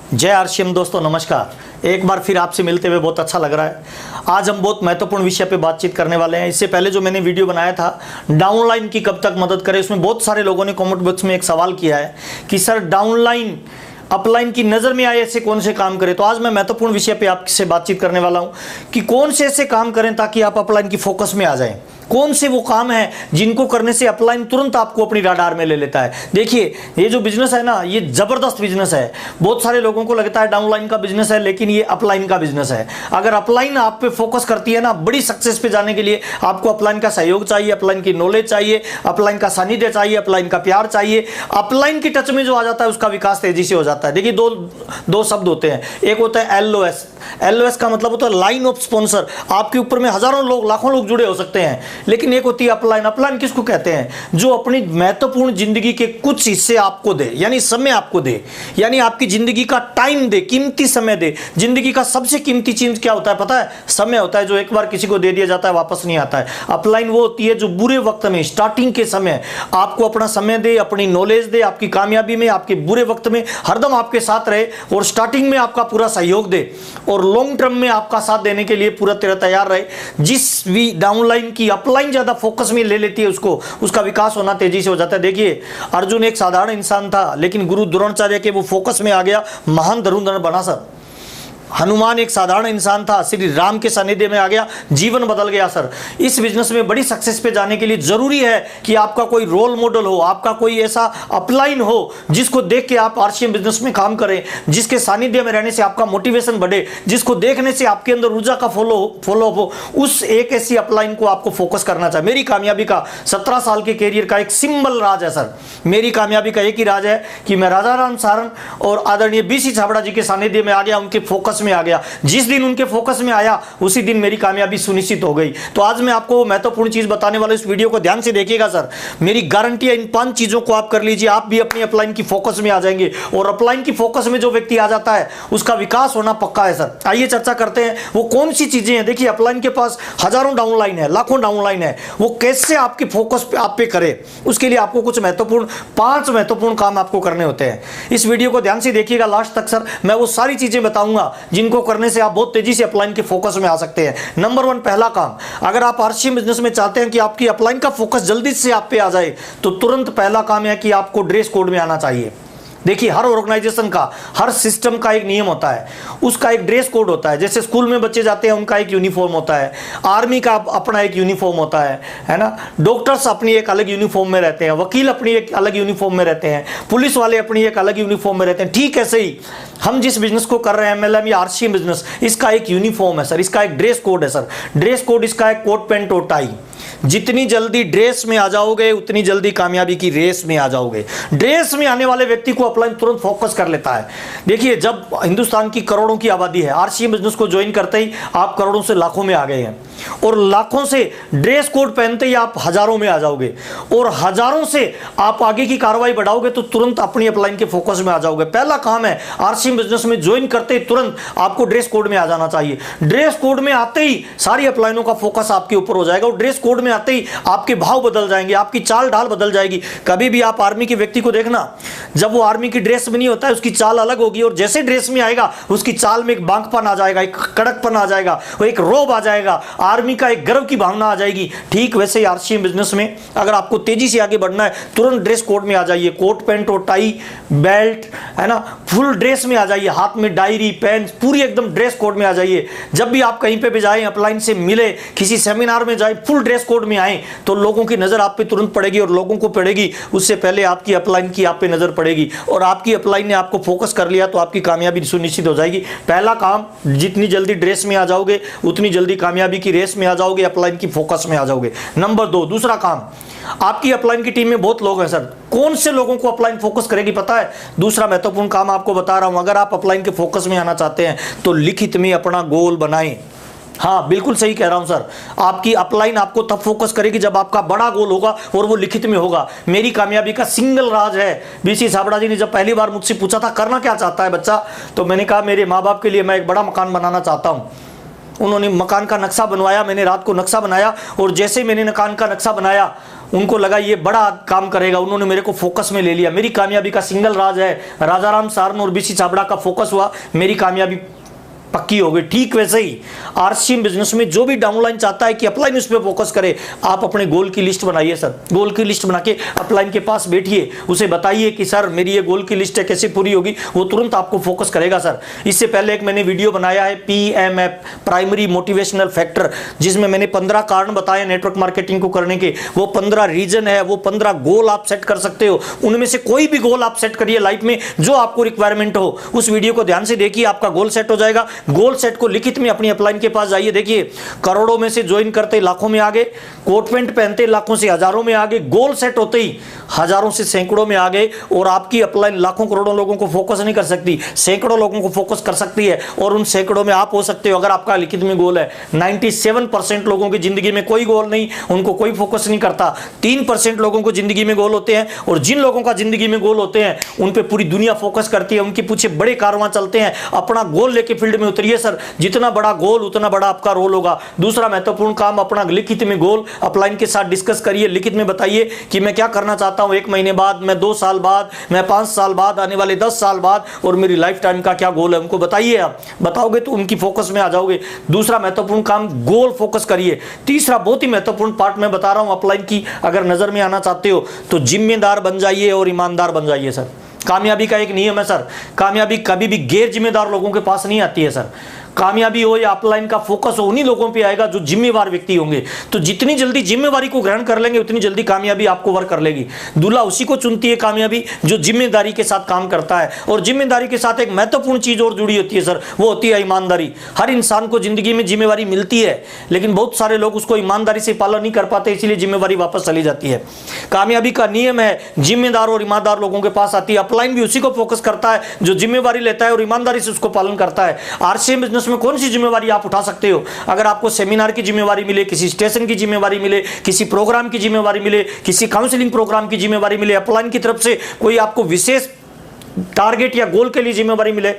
जय आरसीएम दोस्तों, नमस्कार। एक बार फिर आपसे मिलते हुए बहुत अच्छा लग रहा है। आज हम बहुत महत्वपूर्ण विषय पे बातचीत करने वाले हैं। इससे पहले जो मैंने वीडियो बनाया था डाउनलाइन की कब तक मदद करें, उसमें बहुत सारे लोगों ने कमेंट बॉक्स में एक सवाल किया है कि सर डाउनलाइन अपलाइन की नज़र में आए ऐसे कौन से काम करें। तो आज मैं महत्वपूर्ण विषय पे आपसे बातचीत करने वाला हूं कि कौन से ऐसे काम करें ताकि आप अपलाइन की फोकस में आ जाएं। कौन से वो काम है जिनको करने से अपलाइन तुरंत आपको अपनी राडार में ले लेता है। देखिए, ये जो बिजनेस है ना, ये जबरदस्त बिजनेस है। बहुत सारे लोगों को लगता है डाउनलाइन का बिजनेस है, लेकिन ये अपलाइन का बिजनेस है। अगर अपलाइन आप पे फोकस करती है ना, बड़ी सक्सेस पे जाने के लिए आपको अपलाइन का सहयोग चाहिए, अपलाइन की नॉलेज चाहिए, अपलाइन का सानिध्य चाहिए, अपलाइन का प्यार चाहिए। अपलाइन की टच में जो आ जाता है उसका विकास तेजी से हो जाता है। देखिए, दो शब्द होते हैं। एक होता है LOS। LOS का मतलब होता है लाइन ऑफ स्पॉन्सर। आपके ऊपर में हजारों लोग, लाखों लोग जुड़े हो सकते हैं, लेकिन एक होती है अपलाइन। अपलाइन किसको कहते हैं? जो अपनी महत्वपूर्ण जिंदगी के कुछ हिस्से आपको दे, यानी समय आपको दे, यानी आपकी जिंदगी का टाइम दे, कीमती समय दे। जिंदगी का सबसे कीमती चीज क्या होता है पता है? समय होता है, जो एक बार किसी को दे दिया जाता है वापस नहीं आता है। अपलाइन वो होती है जो बुरे वक्त में, स्टार्टिंग के समय आपको अपना समय दे, अपनी नॉलेज दे, आपकी कामयाबी में, आपके बुरे वक्त में हरदम आपके साथ रहे और स्टार्टिंग में आपका पूरा सहयोग दे और लॉन्ग टर्म में आपका साथ देने के लिए पूरा तेरा तैयार रहे। जिस भी डाउनलाइन की अपलाइन ज्यादा फोकस में ले लेती है, उसका विकास होना तेजी से हो जाता है। देखिए, अर्जुन एक साधारण इंसान था, लेकिन गुरु द्रोणाचार्य के वो फोकस में आ गया, महान धनुर्धर बना सर। हनुमान एक साधारण इंसान था, श्री राम के सानिध्य में आ गया, जीवन बदल गया सर। इस बिजनेस में बड़ी सक्सेस पे जाने के लिए जरूरी है कि आपका कोई रोल मॉडल हो, आपका कोई ऐसा अपलाइन हो जिसको देख के आप आरसीएम बिजनेस में काम करें, जिसके सानिध्य में रहने से आपका मोटिवेशन बढ़े, जिसको देखने से आपके अंदर ऊर्जा का फॉलो हो। उस एक ऐसी अपलाइन को आपको फोकस करना चाहिए। मेरी कामयाबी का 17 साल के कैरियर का एक सिंबल राज है सर। मेरी कामयाबी का एक ही राज है कि मैं राजा राम सारन और आदरणीय BC छाबड़ा जी के सानिध्य में आ गया, उनके फोकस में आ गया। जिस दिन उनके फोकस में आया उसी दिन मेरी कामयाबी सुनिश्चित हो गई। तो आज मैं आपको महत्वपूर्ण चीज बताने वाला, इस वीडियो को ध्यान से देखिएगा सर। मेरी गारंटी है, इन 5 चीजों को आप कर लीजिए, आप भी अपनी अपलाइन की फोकस में आ जाएंगे। और अपलाइन की फोकस में जो व्यक्ति आ जाता है उसका विकास होना पक्का है सर। आइए चर्चा करते हैं वो कौन सी चीजें हैं। देखिए, अपलाइन के पास हजारों डाउनलाइन है, लाखों डाउनलाइन है, वो कैसे आपके फोकस पे आप पे करे, उसके लिए आपको कुछ महत्वपूर्ण 5 महत्वपूर्ण काम आपको करने होते हैं। इस वीडियो को ध्यान से देखिएगा लास्ट तक सर। मैं वो सारी चीजें बताऊंगा जिनको करने से आप बहुत तेजी से अपलाइन के फोकस में आ सकते हैं। नंबर 1, पहला काम, अगर आप आरसीएम बिजनेस में चाहते हैं कि आपकी अपलाइन का फोकस जल्दी से आप पे आ जाए, तो तुरंत पहला काम है कि आपको ड्रेस कोड में आना चाहिए। देखिए, हर ऑर्गेनाइजेशन का, हर सिस्टम का एक नियम होता है, उसका एक ड्रेस कोड होता है। जैसे स्कूल में बच्चे जाते हैं, उनका एक यूनिफॉर्म होता है, आर्मी का अपना एक यूनिफॉर्म होता है ना। डॉक्टर्स अपनी एक अलग यूनिफॉर्म में रहते हैं, वकील अपनी एक अलग यूनिफॉर्म में रहते हैं, पुलिस वाले अपनी एक अलग यूनिफॉर्म में रहते हैं। ठीक ऐसे ही हम जिस बिजनेस को कर रहे हैं, MLM या आरसीएम बिजनेस, इसका एक यूनिफॉर्म है सर, इसका एक ड्रेस कोड है सर। ड्रेस कोड इसका एक कोट पैंट और टाई। जितनी जल्दी ड्रेस में आ जाओगे उतनी जल्दी कामयाबी की रेस में आ जाओगे। ड्रेस में आने वाले व्यक्ति को अपलाइन तुरंत फोकस कर लेता है। देखिए, जब हिंदुस्तान की करोड़ों की आबादी है, आरसीएम बिजनेस को ज्वाइन करते ही आप करोड़ों से लाखों में आ गए हैं, और लाखों से ड्रेस कोड पहनते ही आप हजारों में आ जाओगे, और हजारों से आप आगे की कार्रवाई बढ़ाओगे तो तुरंत अपनी अपलाइन के फोकस में आ जाओगे। पहला काम है, आरसीएम बिजनेस में ज्वाइन करते ही तुरंत आपको ड्रेस कोड में आ जाना चाहिए। ड्रेस कोड में आते ही सारी अपलाइनों का फोकस आपके ऊपर हो जाएगा, और ड्रेस कोड में आते ही आपके भाव बदल जाएंगे, आपकी चाल ढाल बदल जाएगी। कभी भी आप आर्मी के व्यक्ति को देखना, जब वो आर्मी की ड्रेस में नहीं होता है उसकी चाल अलग होगी, और जैसे ड्रेस में आएगा उसकी चाल में एक बांकपन आ जाएगा, एक कड़कपन आ जाएगा, एक रोब आ जाएगा, आर्मी का एक गर्व की भावना आ जाएगी। ठीक वैसे ही आरसीएम बिजनेस में अगर आपको तेजी से आगे बढ़ना है, तुरंत ड्रेस कोड में आ जाइए। कोट पैंट और टाई, बेल्ट, है ना, फुल ड्रेस में आ जाइए, हाथ में डायरी, पेन, पूरी एकदम ड्रेस कोड में आ जाइए। जब भी आप कहीं पे भी जाएं, अपलाइन से मिले, किसी सेमिनार में जाए, फुल ड्रेस कोड में आए, तो लोगों की नजर आप पे तुरंत पड़ेगी, और लोगों को पड़ेगी उससे पहले आपकी अपलाइन की आप पे नजर पड़ेगी, और आपकी अपलाइन ने आपको फोकस कर लिया तो आपकी कामयाबी सुनिश्चित हो जाएगी। पहला काम, जितनी जल्दी ड्रेस में आ जाओगे उतनी जल्दी कामयाबी की रेस में आ जाओगे, अपलाइन की फोकस में आ जाओगे। नंबर 2, दूसरा काम, आपकी अपलाइन की टीम में बहुत लोग हैं सर, कौन से लोगों को अपलाइन फोकस करेगी पता है? दूसरा महत्वपूर्ण काम आपको बता रहा हूं, अगर आप अपलाइन के फोकस में आना चाहते हैं तो लिखित में अपना गोल बनाएं। हाँ, बिल्कुल सही कह रहा हूं सर। आपकी अपलाइन आपको तब फोकस करेगी जब आपका बड़ा गोल होगा और वो लिखित में होगा। मेरी कामयाबी का सिंगल राज है, BC छाबड़ा जी ने जब पहली बार मुझसे पूछा था करना क्या चाहता है बच्चा, तो मैंने कहा मेरे माँ बाप के लिए मैं एक बड़ा मकान बनाना चाहता हूँ। उन्होंने मकान का नक्शा बनवाया, मैंने रात को नक्शा बनाया, और जैसे मैंने मकान का नक्शा बनाया उनको लगा ये बड़ा काम करेगा, उन्होंने मेरे को फोकस में ले लिया। मेरी कामयाबी का सिंगल राज है, राजाराम सारन और बीसी छाबड़ा का फोकस हुआ, मेरी कामयाबी पक्की हो गई। ठीक वैसे ही आरसीएम बिजनेस में जो भी डाउनलाइन चाहता है कि अपलाइन उस पर फोकस करे, आप अपने गोल की लिस्ट बनाइए सर। गोल की लिस्ट बना के अपलाइन के पास बैठिए, उसे बताइए कि सर मेरी ये गोल की लिस्ट है, कैसे पूरी होगी, वो तुरंत आपको फोकस करेगा सर। इससे पहले एक मैंने वीडियो बनाया है PMF, प्राइमरी मोटिवेशनल फैक्टर, जिसमें मैंने 15 कारण बताए नेटवर्क मार्केटिंग को करने के। वो 15 रीजन है, वो 15 गोल आप सेट कर सकते हो। उनमें से कोई भी गोल आप सेट करिए लाइफ में जो आपको रिक्वायरमेंट हो। उस वीडियो को ध्यान से देखिए, आपका गोल सेट हो जाएगा। गोल सेट को लिखित में अपनी अपलाइन के पास जाइए। देखिए, करोड़ों में से ज्वाइन करते लाखों में आगे, कोट पैंट पहनते लाखों से हजारों में आगे, गोल सेट होते ही हजारों से सैकड़ों में आ गए। और आपकी अपलाइन लाखों करोड़ों लोगों को फोकस नहीं कर सकती, सैकड़ों लोगों को फोकस कर सकती है, और उन सैकड़ों में आप हो सकते हो अगर आपका लिखित में गोल है। 97% लोगों की जिंदगी में कोई गोल नहीं, उनको कोई फोकस नहीं करता। 3% लोगों को जिंदगी में गोल होते हैं, और जिन लोगों का जिंदगी में गोल होते हैं उन पे पूरी दुनिया फोकस करती है, उनके पीछे बड़े कारवां चलते हैं। अपना गोल लेके फील्ड में उतरिए सर, जितना बड़ा गोल उतना बड़ा आपका रोल होगा। दूसरा महत्वपूर्ण काम, अपना लिखित में गोल अपलाइन के साथ डिस्कस करिए। लिखित में बताइए कि मैं क्या करना चाहता हूं 1 महीने बाद, मैं 2 साल बाद, मैं 5 साल बाद, आने वाले 10 साल बाद, और मेरी लाइफ टाइम का क्या गोल है, उनको बताइए। आप बताओगे तो उनकी फोकस में आ जाओगे। दूसरा महत्वपूर्ण काम, गोल फोकस करिए। तीसरा बहुत ही महत्वपूर्ण पार्ट मैं बता रहा हूं अपलाइन की, अगर नजर में आना चाहते हो तो जिम्मेदार बन जाइए और ईमानदार बन जाइए सर। कामयाबी का एक नियम है सर, कामयाबी कभी भी गैर जिम्मेदार लोगों के पास नहीं आती है सर। कामयाबी हो या अपलाइन का फोकस हो, उन्हीं लोगों पे आएगा जो जिम्मेवार व्यक्ति होंगे। तो जितनी जल्दी जिम्मेवारी को ग्रहण कर लेंगे उतनी जल्दी कामयाबी आपको वर कर लेगी। दूल्हा उसी को चुनती है कामयाबी जो जिम्मेदारी के साथ काम करता है। और जिम्मेदारी के साथ एक महत्वपूर्ण चीज और जुड़ी होती है सर, वो होती है ईमानदारी। हर इंसान को जिंदगी में जिम्मेवारी मिलती है, लेकिन बहुत सारे लोग उसको ईमानदारी से पालन नहीं कर पाते, इसीलिए जिम्मेवारी वापस चली जाती है। कामयाबी का नियम है, जिम्मेदार और ईमानदार लोगों के पास आती है। अपलाइन भी उसी को फोकस करता है जो जिम्मेवारी लेता है और ईमानदारी से उसको पालन करता है। आरसीएम बिजनेस में कौन सी जिम्मेवारी आप उठा सकते हो? अगर आपको सेमिनार की जिम्मेवारी मिले, किसी स्टेशन की जिम्मेवारी मिले, किसी प्रोग्राम की जिम्मेवारी मिले, किसी काउंसलिंग प्रोग्राम की जिम्मेवारी मिले, अपलाइन की तरफ से कोई आपको विशेष टारगेट या गोल के लिए जिम्मेवारी मिले,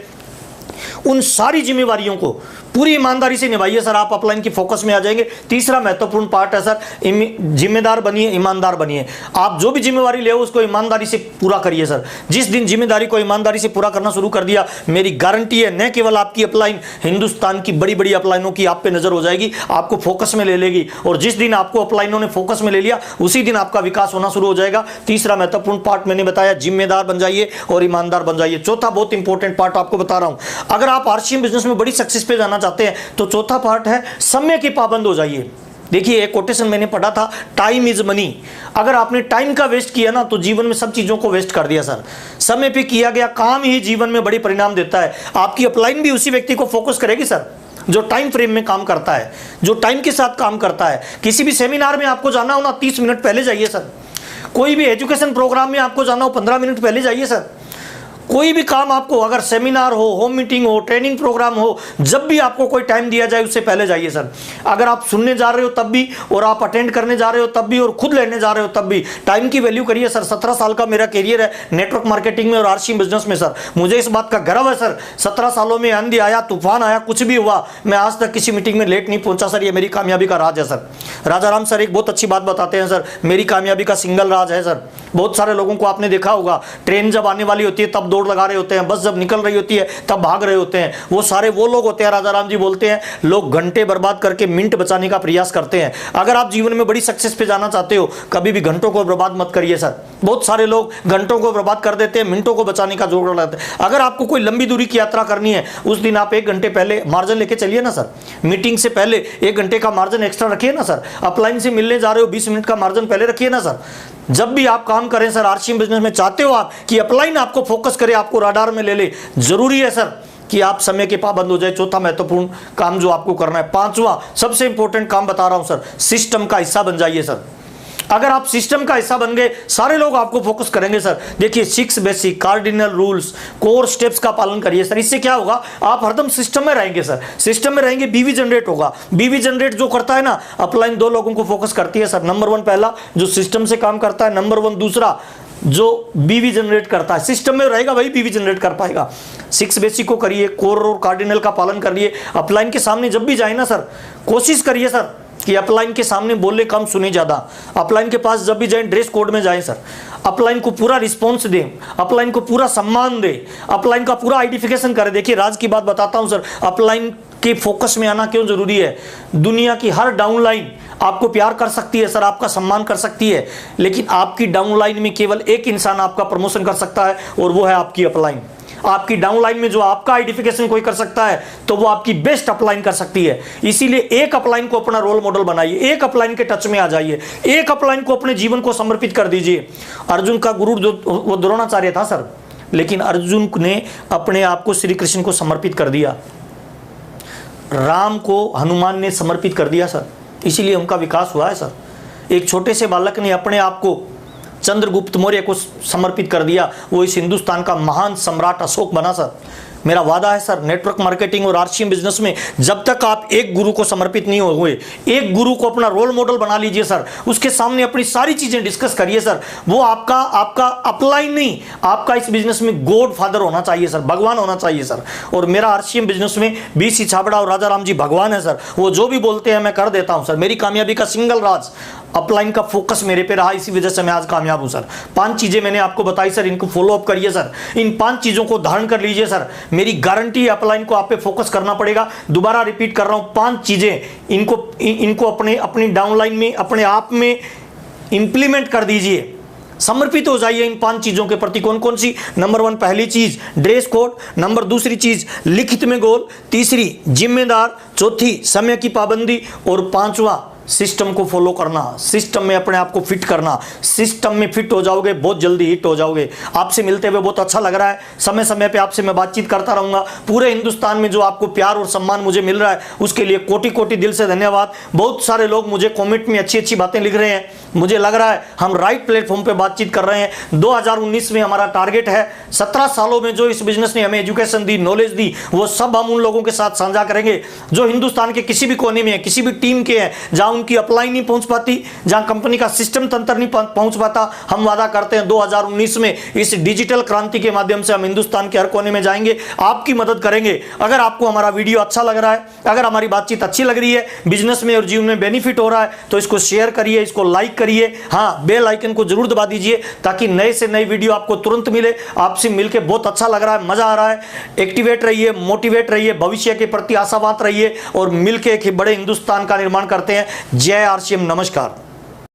उन सारी जिम्मेवारियों को पूरी ईमानदारी से निभाइए सर, आप अपलाइन की फोकस में आ जाएंगे। तीसरा महत्वपूर्ण पार्ट है सर, जिम्मेदार बनिए, ईमानदार बनिए। आप जो भी जिम्मेवारी ले उसको ईमानदारी से पूरा करिए सर। जिस दिन जिम्मेदारी को ईमानदारी से पूरा करना शुरू कर दिया, मेरी गारंटी है न केवल आपकी अपलाइन, हिंदुस्तान की बड़ी बड़ी अपलाइनों की आप पे नजर हो जाएगी, आपको फोकस में ले लेगी। और जिस दिन आपको अपलाइनों ने फोकस में ले लिया उसी दिन आपका विकास होना शुरू हो जाएगा। तीसरा महत्वपूर्ण पार्ट मैंने बताया, जिम्मेदार बन जाइए और ईमानदार बन जाइए। चौथा बहुत इंपॉर्टेंट पार्ट आपको बता रहा हूं, अगर आप आरसीएम बिजनेस में बड़ी सक्सेस पे जाना चाहते हैं तो चौथा पार्ट है, समय के पाबंद हो जाइए। देखिए, एक कोटेशन मैंने पढ़ा था, टाइम इज मनी। अगर आपने टाइम का वेस्ट किया ना तो जीवन में सब चीजों को वेस्ट कर दिया सर। समय पे किया गया काम ही जीवन में बड़ी परिणाम देता है। आपकी अपलाइन भी उसी व्यक्ति को फोकस करेगी सर जो टाइम फ्रेम में काम करता है, जो टाइम के साथ काम करता है। किसी भी सेमिनार में आपको जाना हो ना, 30 मिनट पहले जाइए सर। कोई भी एजुकेशन प्रोग्राम में आपको जाना हो, 15 मिनट पहले जाइए सर। कोई भी काम आपको, अगर सेमिनार हो, होम मीटिंग हो, ट्रेनिंग प्रोग्राम हो, जब भी आपको कोई टाइम दिया जाए उससे पहले जाइए सर। अगर आप सुनने जा रहे हो तब भी, और आप अटेंड करने जा रहे हो तब भी, और खुद लेने जा रहे हो तब भी, टाइम की वैल्यू करिए सर। 17 साल का मेरा कैरियर है नेटवर्क मार्केटिंग में और आरसीएम बिजनेस में सर। मुझे इस बात का गर्व है सर। 17 सालों में आंधी आया, तूफान आया, कुछ भी हुआ, मैं आज तक किसी मीटिंग में लेट नहीं पहुंचा सर। ये मेरी कामयाबी का राज है सर। राजाराम सर एक बहुत अच्छी बात बताते हैं सर, मेरी कामयाबी का सिंगल राज है सर। बहुत सारे लोगों को आपने देखा होगा, ट्रेन जब आने वाली होती है तब दौड़ लगा रहे होते हैं, बस जब निकल रही होती है तब भाग रहे होते हैं। वो सारे वो लोग होते हैं, राजाराम जी बोलते हैं, लोग घंटे बर्बाद करके मिनट बचाने का प्रयास करते हैं। अगर आप जीवन में बड़ी सक्सेस पे जाना चाहते हो, कभी भी घंटों को बर्बाद मत करिए सर। बहुत सारे लोग घंटों को बर्बाद कर देते हैं, मिनटों को बचाने का जोर लगाते हैं। अगर आपको कोई लंबी दूरी की यात्रा करनी है, उस दिन आप 1 घंटे पहले मार्जिन लेके चलिए ना सर। मीटिंग से पहले 1 घंटे का मार्जिन एक्स्ट्रा रखिए ना सर। अपलाइन से मिलने जा रहे हो, 20 मिनट का मार्जिन पहले रखिए ना सर। जब भी आप काम करें सर, आरसीएम बिजनेस में चाहते हो आप कि अपलाइन आपको फोकस करे, आपको राडार में ले ले, जरूरी है सर कि आप समय के पाबंद हो जाए। चौथा महत्वपूर्ण काम जो आपको करना है। पांचवा सबसे इंपॉर्टेंट काम बता रहा हूं सर, सिस्टम का हिस्सा बन जाइए सर। अगर आप सिस्टम का हिस्सा बन गए, सारे लोग आपको फोकस करेंगे सर। देखिए, 6 basic cardinal rules, core steps का पालन करिए सर। इससे क्या होगा, आप हरदम सिस्टम में रहेंगे सर। सिस्टम में रहेंगे, बीवी जनरेट होगा। बीवी जनरेट जो करता है ना, अपलाइन 2 लोगों को फोकस करती है सर। नंबर 1 पहला जो सिस्टम से काम करता है, नंबर 1 दूसरा जो बीवी जनरेट करता है। सिस्टम में रहेगा वही बीवी जनरेट कर पाएगा। 6 बेसिक को करिए, कोर और कार्डिनल का पालन करिए। अपलाइन के सामने जब भी जाए ना सर, कोशिश करिए सर कि अपलाइन के सामने बोले कम सुने ज़्यादा। अपलाइन के पास जब भी जाएं ड्रेस कोड में जाएं सर, अपलाइन को पूरा रिस्पॉन्स दें, अपलाइन को पूरा सम्मान दें, अपलाइन का पूरा आइडेंटिफिकेशन करें। देखिए राज की बात बताता हूं सर, अपलाइन के फोकस में आना क्यों जरूरी है। दुनिया की हर डाउनलाइन आपको प्यार कर सकती है सर, आपका सम्मान कर सकती है, लेकिन आपकी डाउनलाइन में केवल एक इंसान आपका प्रमोशन कर सकता है और वो है आपकी अपलाइन। आपकी डाउनलाइन में जो आपका आइडेंटिफिकेशन कोई कर सकता है तो वो आपकी बेस्ट अपलाइन कर सकती है। इसीलिए एक अपलाइन को अपना रोल मॉडल बनाइए, एक अपलाइन के टच में आ जाइए, एक अपलाइन को अपने जीवन को समर्पित कर दीजिए। अर्जुन का गुरु जो वो द्रोणाचार्य था सर, लेकिन अर्जुन ने अपने आप को श्री कृष्ण को समर्पित कर दिया, राम को हनुमान ने समर्पित कर दिया सर, इसीलिए उनका विकास हुआ है सर। एक छोटे से बालक ने अपने आप को चंद्रगुप्त मौर्य को समर्पित कर दिया, वो इस हिंदुस्तान का महान सम्राट अशोक बना सर। मेरा वादा है सर, नेटवर्क मार्केटिंग और आरसीएम बिजनेस में जब तक आप एक गुरु को समर्पित नहीं हुए, एक गुरु को अपना रोल मॉडल बना लीजिए सर, उसके सामने अपनी सारी चीजें डिस्कस करिए सर। वो आपका अपलाइन नहीं, आपका इस बिजनेस में गॉड फादर होना चाहिए सर, भगवान होना चाहिए सर। और मेरा आरसीएम बिजनेस में बीसी छाबड़ा और राजा राम जी भगवान है सर, वो जो भी बोलते हैं मैं कर देता हूं सर। मेरी कामयाबी का सिंगल राज अपलाइन का फोकस मेरे पे रहा, इसी वजह से मैं आज कामयाब हूं सर। 5 चीजें मैंने आपको बताई सर, इनको फॉलो अप करिए सर, इन 5 चीजों को धारण कर लीजिए सर। मेरी गारंटी है अपलाइन को आप पे फोकस करना पड़ेगा। दोबारा रिपीट कर रहा हूं, 5 चीजें इनको अपनी डाउनलाइन में अपने आप में इंप्लीमेंट कर दीजिए, समर्पित हो जाइए इन 5 चीजों के प्रति। कौन कौन सी? नंबर 1 पहली चीज ड्रेस कोड, नंबर 2 चीज लिखित में गोल, 3 जिम्मेदार, 4 समय की पाबंदी और 5वां सिस्टम को फॉलो करना, सिस्टम में अपने आप को फिट करना। सिस्टम में फिट हो जाओगे बहुत जल्दी हिट हो जाओगे। आपसे मिलते हुए बहुत अच्छा लग रहा है, समय समय पे आपसे मैं बातचीत करता रहूंगा। पूरे हिंदुस्तान में जो आपको प्यार और सम्मान मुझे मिल रहा है उसके लिए कोटि कोटि दिल से धन्यवाद। बहुत सारे लोग मुझे कमेंट में अच्छी अच्छी बातें लिख रहे हैं, मुझे लग रहा है हम राइट प्लेटफॉर्म पे बातचीत कर रहे हैं। 2019 में हमारा टारगेट है 17 सालों में जो इस बिजनेस ने हमें एजुकेशन दी, नॉलेज दी, वो सब हम उन लोगों के साथ साझा करेंगे जो हिंदुस्तान के किसी भी कोने में है, किसी भी टीम के हैं, जहां उनकी अपलाइन नहीं पहुंच पाती, जहां कंपनी का सिस्टम तंत्र नहीं पहुंच पाता। हम वादा करते हैं 2019 में इस डिजिटल क्रांति के माध्यम से हम हिंदुस्तान के हर कोने में जाएंगे, आपकी मदद करेंगे। अगर आपको हमारा वीडियो अच्छा लग रहा है, अगर हमारी बातचीत अच्छी लग रही है, बिजनेस में और जीवन में बेनिफिट हो रहा है, तो इसको शेयर करिए, इसको लाइक करिए, हाँ बेल आइकन को जरूर दबा दीजिए ताकि नए से नई वीडियो आपको तुरंत मिले। आपसे मिलकर बहुत अच्छा लग रहा है, मजा आ रहा है। एक्टिवेट रहिए, मोटिवेट रहिए, भविष्य के प्रति आशावान रहिए और मिलकर एक बड़े हिंदुस्तान का निर्माण करते हैं। जय आरसीएम, नमस्कार।